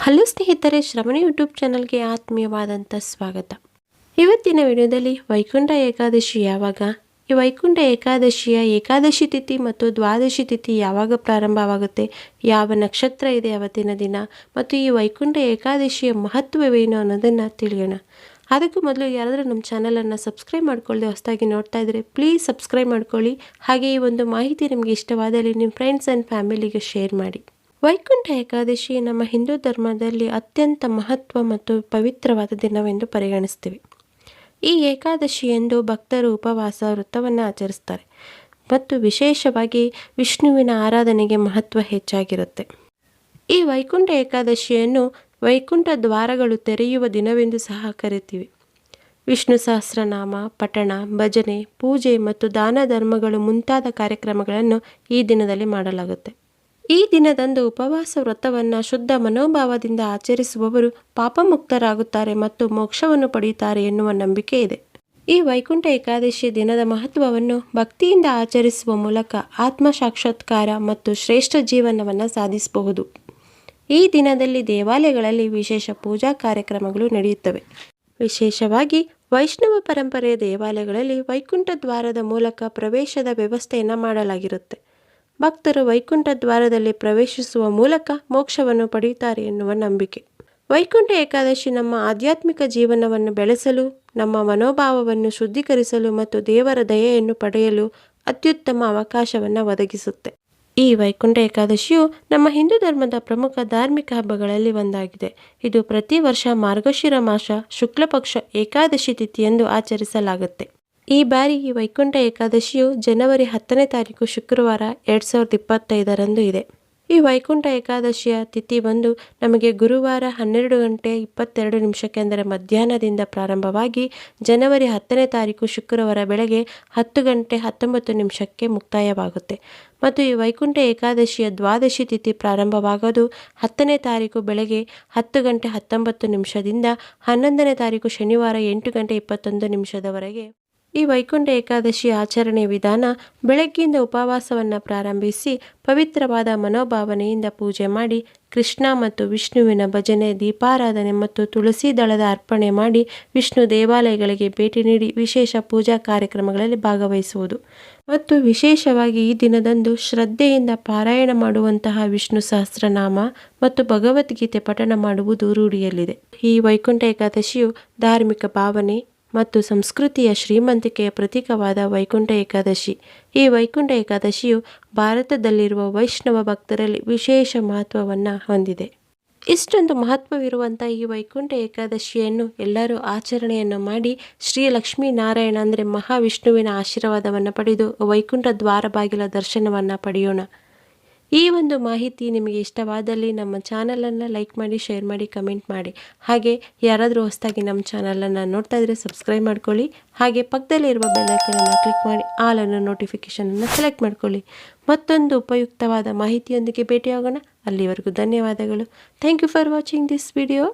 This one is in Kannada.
ಹಲೋ ಸ್ನೇಹಿತರೆ, ಶ್ರವಣ ಯೂಟ್ಯೂಬ್ ಚಾನಲ್ಗೆ ಆತ್ಮೀಯವಾದಂಥ ಸ್ವಾಗತ. ಇವತ್ತಿನ ವಿಡಿಯೋದಲ್ಲಿ ವೈಕುಂಠ ಏಕಾದಶಿ ಯಾವಾಗ, ಈ ವೈಕುಂಠ ಏಕಾದಶಿಯ ಏಕಾದಶಿ ತಿಥಿ ಮತ್ತು ದ್ವಾದಶಿ ತಿಥಿ ಯಾವಾಗ ಪ್ರಾರಂಭವಾಗುತ್ತೆ, ಯಾವ ನಕ್ಷತ್ರ ಇದೆ ಅವತ್ತಿನ ದಿನ, ಮತ್ತು ಈ ವೈಕುಂಠ ಏಕಾದಶಿಯ ಮಹತ್ವವೇನು ಅನ್ನೋದನ್ನು ತಿಳಿಯೋಣ. ಅದಕ್ಕೂ ಮೊದಲು ಯಾರಾದರೂ ನಮ್ಮ ಚಾನಲನ್ನು ಸಬ್ಸ್ಕ್ರೈಬ್ ಮಾಡ್ಕೊಳ್ಳದೆ ಹೊಸದಾಗಿ ನೋಡ್ತಾ ಇದ್ದರೆ ಪ್ಲೀಸ್ ಸಬ್ಸ್ಕ್ರೈಬ್ ಮಾಡ್ಕೊಳ್ಳಿ. ಹಾಗೆ ಈ ಒಂದು ಮಾಹಿತಿ ನಿಮಗೆ ಇಷ್ಟವಾದಲ್ಲಿ ನಿಮ್ಮ ಫ್ರೆಂಡ್ಸ್ ಆ್ಯಂಡ್ ಫ್ಯಾಮಿಲಿಗೆ ಶೇರ್ ಮಾಡಿ. ವೈಕುಂಠ ಏಕಾದಶಿ ನಮ್ಮ ಹಿಂದೂ ಧರ್ಮದಲ್ಲಿ ಅತ್ಯಂತ ಮಹತ್ವ ಮತ್ತು ಪವಿತ್ರವಾದ ದಿನವೆಂದು ಪರಿಗಣಿಸ್ತೀವಿ. ಈ ಏಕಾದಶಿಯಂದು ಭಕ್ತರು ಉಪವಾಸ ವ್ರತವನ್ನು ಆಚರಿಸ್ತಾರೆ ಮತ್ತು ವಿಶೇಷವಾಗಿ ವಿಷ್ಣುವಿನ ಆರಾಧನೆಗೆ ಮಹತ್ವ ಹೆಚ್ಚಾಗಿರುತ್ತೆ. ಈ ವೈಕುಂಠ ಏಕಾದಶಿಯನ್ನು ವೈಕುಂಠ ದ್ವಾರಗಳು ತೆರೆಯುವ ದಿನವೆಂದು ಸಹ ಕರಿತೀವಿ. ವಿಷ್ಣು ಸಹಸ್ರನಾಮ ಪಠಣ, ಭಜನೆ, ಪೂಜೆ ಮತ್ತು ದಾನ ಧರ್ಮಗಳು ಮುಂತಾದ ಕಾರ್ಯಕ್ರಮಗಳನ್ನು ಈ ದಿನದಲ್ಲಿ ಮಾಡಲಾಗುತ್ತೆ. ಈ ದಿನದಂದು ಉಪವಾಸ ವ್ರತವನ್ನು ಶುದ್ಧ ಮನೋಭಾವದಿಂದ ಆಚರಿಸುವವರು ಪಾಪಮುಕ್ತರಾಗುತ್ತಾರೆ ಮತ್ತು ಮೋಕ್ಷವನ್ನು ಪಡೆಯುತ್ತಾರೆ ಎನ್ನುವ ನಂಬಿಕೆ ಇದೆ. ಈ ವೈಕುಂಠ ಏಕಾದಶಿ ದಿನದ ಮಹತ್ವವನ್ನು ಭಕ್ತಿಯಿಂದ ಆಚರಿಸುವ ಮೂಲಕ ಆತ್ಮ ಸಾಕ್ಷಾತ್ಕಾರ ಮತ್ತು ಶ್ರೇಷ್ಠ ಜೀವನವನ್ನು ಸಾಧಿಸಬಹುದು. ಈ ದಿನದಲ್ಲಿ ದೇವಾಲಯಗಳಲ್ಲಿ ವಿಶೇಷ ಪೂಜಾ ಕಾರ್ಯಕ್ರಮಗಳು ನಡೆಯುತ್ತವೆ. ವಿಶೇಷವಾಗಿ ವೈಷ್ಣವ ಪರಂಪರೆಯ ದೇವಾಲಯಗಳಲ್ಲಿ ವೈಕುಂಠ ದ್ವಾರದ ಮೂಲಕ ಪ್ರವೇಶದ ವ್ಯವಸ್ಥೆಯನ್ನು ಮಾಡಲಾಗಿರುತ್ತೆ. ಭಕ್ತರು ವೈಕುಂಠ ದ್ವಾರದಲ್ಲಿ ಪ್ರವೇಶಿಸುವ ಮೂಲಕ ಮೋಕ್ಷವನ್ನು ಪಡೆಯುತ್ತಾರೆ ಎನ್ನುವ ನಂಬಿಕೆ. ವೈಕುಂಠ ಏಕಾದಶಿ ನಮ್ಮ ಆಧ್ಯಾತ್ಮಿಕ ಜೀವನವನ್ನು ಬೆಳೆಸಲು, ನಮ್ಮ ಮನೋಭಾವವನ್ನು ಶುದ್ಧೀಕರಿಸಲು ಮತ್ತು ದೇವರ ದಯೆಯನ್ನು ಪಡೆಯಲು ಅತ್ಯುತ್ತಮ ಅವಕಾಶವನ್ನು ಒದಗಿಸುತ್ತೆ. ಈ ವೈಕುಂಠ ಏಕಾದಶಿಯು ನಮ್ಮ ಹಿಂದೂ ಧರ್ಮದ ಪ್ರಮುಖ ಧಾರ್ಮಿಕ ಹಬ್ಬಗಳಲ್ಲಿ ಒಂದಾಗಿದೆ. ಇದು ಪ್ರತಿ ವರ್ಷ ಮಾರ್ಗಶಿರ ಮಾಸ ಶುಕ್ಲಪಕ್ಷ ಏಕಾದಶಿ ತಿಥಿಯಂದು ಆಚರಿಸಲಾಗುತ್ತೆ. ಈ ಬಾರಿ ಈ ವೈಕುಂಠ ಏಕಾದಶಿಯು ಜನವರಿ 10ನೇ ತಾರೀಕು ಶುಕ್ರವಾರ 2025ರಂದು ಇದೆ. ಈ ವೈಕುಂಠ ಏಕಾದಶಿಯ ತಿಥಿ ಬಂದು ನಮಗೆ ಗುರುವಾರ 12:22 ಅಂದರೆ ಮಧ್ಯಾಹ್ನದಿಂದ ಪ್ರಾರಂಭವಾಗಿ ಜನವರಿ 10ನೇ ತಾರೀಕು ಶುಕ್ರವಾರ ಬೆಳಗ್ಗೆ 10:19 ಮುಕ್ತಾಯವಾಗುತ್ತೆ. ಮತ್ತು ಈ ವೈಕುಂಠ ಏಕಾದಶಿಯ ದ್ವಾದಶಿ ತಿಥಿ ಪ್ರಾರಂಭವಾಗೋದು 10ನೇ ತಾರೀಕು ಬೆಳಗ್ಗೆ 10:19 11ನೇ ತಾರೀಕು ಶನಿವಾರ 8:21 ಈ ವೈಕುಂಠ ಏಕಾದಶಿ ಆಚರಣೆಯ ವಿಧಾನ: ಬೆಳಗ್ಗೆಯಿಂದ ಉಪವಾಸವನ್ನು ಪ್ರಾರಂಭಿಸಿ ಪವಿತ್ರವಾದ ಮನೋಭಾವನೆಯಿಂದ ಪೂಜೆ ಮಾಡಿ, ಕೃಷ್ಣ ಮತ್ತು ವಿಷ್ಣುವಿನ ಭಜನೆ, ದೀಪಾರಾಧನೆ ಮತ್ತು ತುಳಸಿ ದಳದ ಅರ್ಪಣೆ ಮಾಡಿ, ವಿಷ್ಣು ದೇವಾಲಯಗಳಿಗೆ ಭೇಟಿ ನೀಡಿ ವಿಶೇಷ ಪೂಜಾ ಕಾರ್ಯಕ್ರಮಗಳಲ್ಲಿ ಭಾಗವಹಿಸುವುದು ಮತ್ತು ವಿಶೇಷವಾಗಿ ಈ ದಿನದಂದು ಶ್ರದ್ಧೆಯಿಂದ ಪಾರಾಯಣ ಮಾಡುವಂತಹ ವಿಷ್ಣು ಸಹಸ್ರನಾಮ ಮತ್ತು ಭಗವದ್ಗೀತೆ ಪಠಣ ಮಾಡುವುದು ರೂಢಿಯಲ್ಲಿದೆ. ಈ ವೈಕುಂಠ ಏಕಾದಶಿಯು ಧಾರ್ಮಿಕ ಭಾವನೆ ಮತ್ತು ಸಂಸ್ಕೃತಿಯ ಶ್ರೀಮಂತಿಕೆಯ ಪ್ರತೀಕವಾದ ವೈಕುಂಠ ಏಕಾದಶಿ. ಈ ವೈಕುಂಠ ಏಕಾದಶಿಯು ಭಾರತದಲ್ಲಿರುವ ವೈಷ್ಣವ ಭಕ್ತರಲ್ಲಿ ವಿಶೇಷ ಮಹತ್ವವನ್ನು ಹೊಂದಿದೆ. ಇಷ್ಟೊಂದು ಮಹತ್ವವಿರುವಂಥ ಈ ವೈಕುಂಠ ಏಕಾದಶಿಯನ್ನು ಎಲ್ಲರೂ ಆಚರಣೆಯನ್ನು ಮಾಡಿ ಶ್ರೀ ಲಕ್ಷ್ಮೀನಾರಾಯಣ ಅಂದರೆ ಮಹಾವಿಷ್ಣುವಿನ ಆಶೀರ್ವಾದವನ್ನು ಪಡೆದು ವೈಕುಂಠ ದ್ವಾರ ಬಾಗಿಲ ದರ್ಶನವನ್ನು ಪಡೆಯೋಣ. ಈ ಒಂದು ಮಾಹಿತಿ ನಿಮಗೆ ಇಷ್ಟವಾದಲ್ಲಿ ನಮ್ಮ ಚಾನಲನ್ನು ಲೈಕ್ ಮಾಡಿ, ಶೇರ್ ಮಾಡಿ, ಕಮೆಂಟ್ ಮಾಡಿ. ಹಾಗೆ ಯಾರಾದರೂ ಹೊಸದಾಗಿ ನಮ್ಮ ಚಾನಲನ್ನು ನೋಡ್ತಾ ಇದ್ದರೆ ಸಬ್ಸ್ಕ್ರೈಬ್ ಮಾಡ್ಕೊಳ್ಳಿ. ಹಾಗೆ ಪಕ್ಕದಲ್ಲಿರುವ ಬೆಲ್ ಐಕಾನನ್ನು ಕ್ಲಿಕ್ ಮಾಡಿ ಆಲ್ ಅನ್ನೋ ನೋಟಿಫಿಕೇಷನನ್ನು ಸೆಲೆಕ್ಟ್ ಮಾಡ್ಕೊಳ್ಳಿ. ಮತ್ತೊಂದು ಉಪಯುಕ್ತವಾದ ಮಾಹಿತಿಯೊಂದಿಗೆ ಭೇಟಿಯಾಗೋಣ. ಅಲ್ಲಿವರೆಗೂ ಧನ್ಯವಾದಗಳು. Thank you for watching this video.